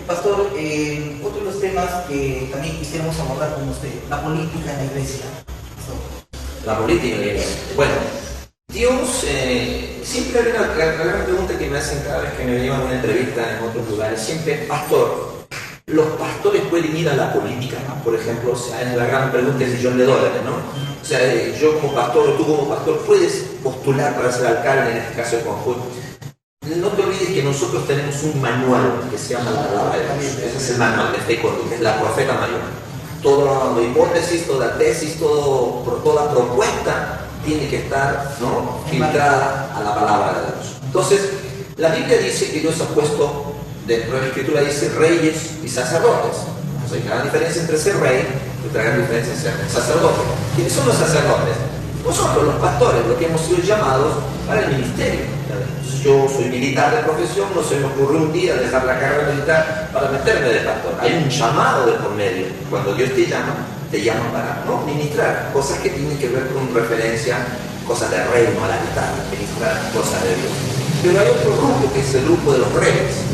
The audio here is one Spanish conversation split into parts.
Pastor, otro de los temas que también quisiéramos abordar con usted, la política en la iglesia. La política en la iglesia. Bueno, Dios, siempre hay la gran pregunta que me hacen cada vez que me llevan a una entrevista en otros lugares, siempre, pastor, ¿los pastores pueden ir a la política, ¿no? Por ejemplo, o sea, es la gran pregunta del millón de dólares, ¿no? O sea, yo como pastor, o tú como pastor, puedes postular para ser alcalde, en este caso de Conjunto. No te olvides que nosotros tenemos un manual que se llama la palabra de Dios. Ese es el manual de fe que es la profeta mayor. Toda hipótesis, toda tesis, toda propuesta tiene que estar, ¿no?, filtrada a la palabra de Dios. Entonces, la Biblia dice que Dios ha puesto, dentro de la Escritura dice, reyes y sacerdotes. O sea, hay una gran diferencia entre ser rey y otra gran diferencia entre ser sacerdote. ¿Quiénes son los sacerdotes? Nosotros, los pastores, los que hemos sido llamados para el ministerio. Yo soy militar de profesión, no se me ocurrió un día dejar la carrera militar para meterme de pastor. Hay un llamado de por medio. Cuando Dios te llama para, ¿no?, ministrar cosas que tienen que ver con referencia, cosas del reino, a la mitad, ministrar cosas de Dios. Pero hay otro grupo que es el grupo de los reyes.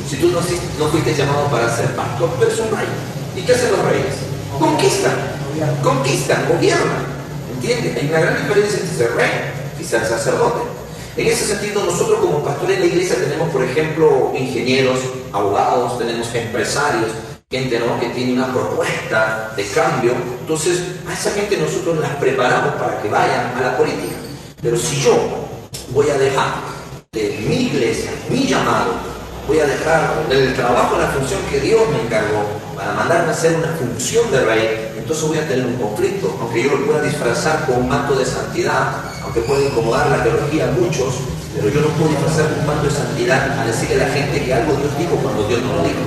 Si tú no fuiste llamado para ser pastor, tú eres un rey. ¿Y qué hacen los reyes? Conquistan, gobiernan. ¿Entiendes? Hay una gran diferencia entre ser rey y ser sacerdote. En ese sentido, nosotros como pastores de la iglesia tenemos, por ejemplo, ingenieros, abogados, tenemos empresarios, gente, ¿no?, que tiene una propuesta de cambio. Entonces, a esa gente nosotros las preparamos para que vayan a la política. Pero si yo voy a dejar de mi iglesia, mi llamado, voy a dejar el trabajo, la función que Dios me encargó para mandarme a hacer una función de rey, entonces voy a tener un conflicto, aunque yo lo pueda disfrazar con un manto de santidad, aunque puede incomodar la teología a muchos, pero yo no puedo disfrazar con un manto de santidad a decirle a la gente que algo Dios dijo cuando Dios no lo dijo.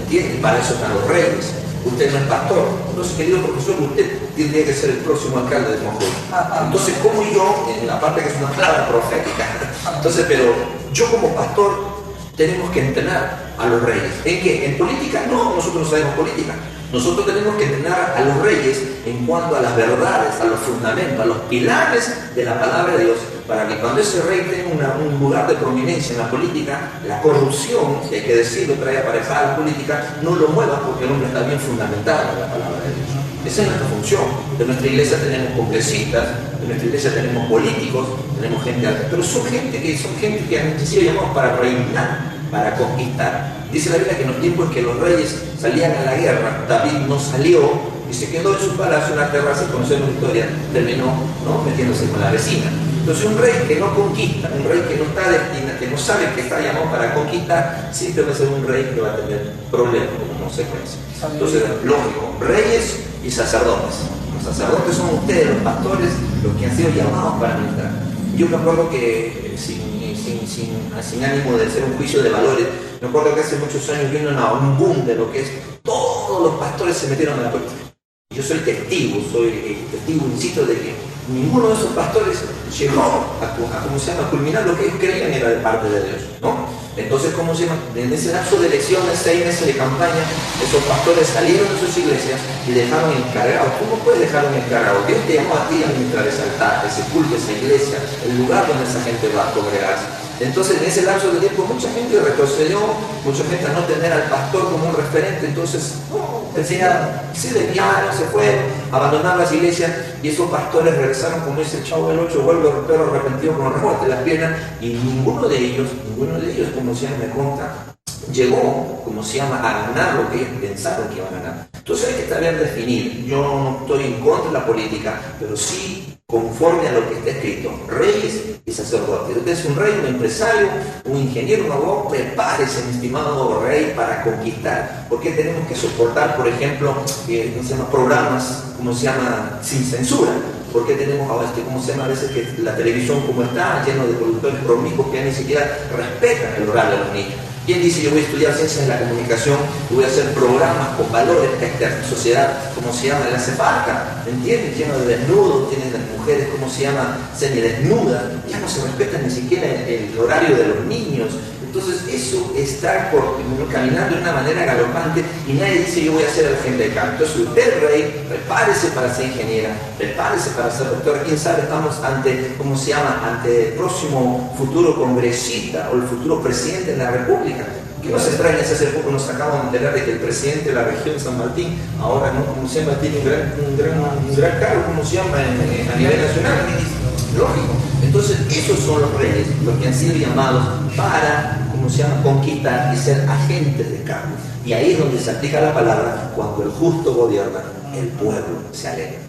¿Entienden? Para eso están los reyes. Usted no es pastor. Entonces, querido profesor, usted tendría que ser el próximo alcalde de Conjunto. Entonces, como yo, en la parte que es una palabra profética, entonces, pero yo como pastor tenemos que entrenar a los reyes. ¿En qué? ¿En política? No, nosotros no sabemos política. Nosotros tenemos que entrenar a los reyes en cuanto a las verdades, a los fundamentos, a los pilares de la palabra de Dios, para que cuando ese rey tenga un lugar de prominencia en la política, la corrupción, si hay que decirlo, trae aparejada a la política, no lo mueva porque el hombre está bien fundamentado en la palabra de Dios. Esa es nuestra función. De nuestra iglesia tenemos congresistas, de nuestra iglesia tenemos políticos, tenemos gente alta, pero son gente que han sido llamados para reinar, para conquistar. Dice la Biblia que en los tiempos en que los reyes salían a la guerra, David no salió y se quedó en su palacio, en una terraza, y conocemos la historia, terminó, ¿no?, metiéndose con la vecina. Entonces, un rey que no conquista, un rey que no está destinado, que no sabe que está llamado para conquistar, siempre va a ser un rey que va a tener problemas como consecuencia. Entonces, lógico, reyes y sacerdotes. Los sacerdotes son ustedes, los pastores, los que han sido llamados para ministrar. Yo me acuerdo que, sin ánimo de hacer un juicio de valores, me acuerdo que hace muchos años vino un boom de lo que es, todos los pastores se metieron a la política. Yo soy testigo, insisto, de que ninguno de esos pastores llegó a culminar lo que ellos creían era de parte de Dios, ¿no? Entonces, en ese lapso de elecciones, 6 meses de campaña, esos pastores salieron de sus iglesias y dejaron encargados. ¿Cómo puedes dejar un encargado? Dios te llamó a ti a ministrar ese altar, ese culto, esa iglesia, el lugar donde esa gente va a congregarse. Entonces, en ese lapso de tiempo, mucha gente retrocedió, mucha gente a no tener al pastor como un referente, entonces, se desviaron, se fueron, abandonaron las iglesias, y esos pastores regresaron, como dice el Chavo del 8, vuelve el perro arrepentido con el rebote de las piernas, y ninguno de ellos, como se llama, me conta, llegó, a ganar lo que ellos pensaron que iban a ganar. Entonces hay que saber definir. Yo no estoy en contra de la política, pero sí conforme a lo que está escrito, reyes y sacerdotes. Usted es un rey, un empresario, un ingeniero, un abogado, prepárese, mi estimado rey, para conquistar. ¿Por qué tenemos que soportar, por ejemplo, programas, sin censura? ¿Por qué tenemos a veces que la televisión como está, lleno de productores promiscuos que ni siquiera respetan el horario de los niños? ¿Quién dice yo voy a estudiar ciencias de la comunicación y voy a hacer programas con valores que esta sociedad, le hace falta? ¿Entiendes? Lleno de desnudos, tienen las mujeres, semidesnudas, ya no se respeta ni siquiera el horario de los niños. Entonces eso está caminando de una manera galopante y nadie dice yo voy a ser el agente de cambio. Entonces usted, rey, prepárese para ser ingeniera, prepárese para ser doctora. Quién sabe, estamos ante, ¿cómo se llama?, ante el próximo futuro congresista o el futuro presidente de la República. ¿Qué nos extraña? Hace poco nos acabamos de enterar de que el presidente de la región de San Martín, ahora, ¿no?, ¿cómo se llama?, tiene un gran cargo, ¿cómo se llama?, a nivel nacional. Lógico. Entonces, esos son los reyes, los que han sido llamados para, ¿cómo se llama?, conquistar y ser agentes de cambio. Y ahí es donde se aplica la palabra: cuando el justo gobierna, el pueblo se alegra.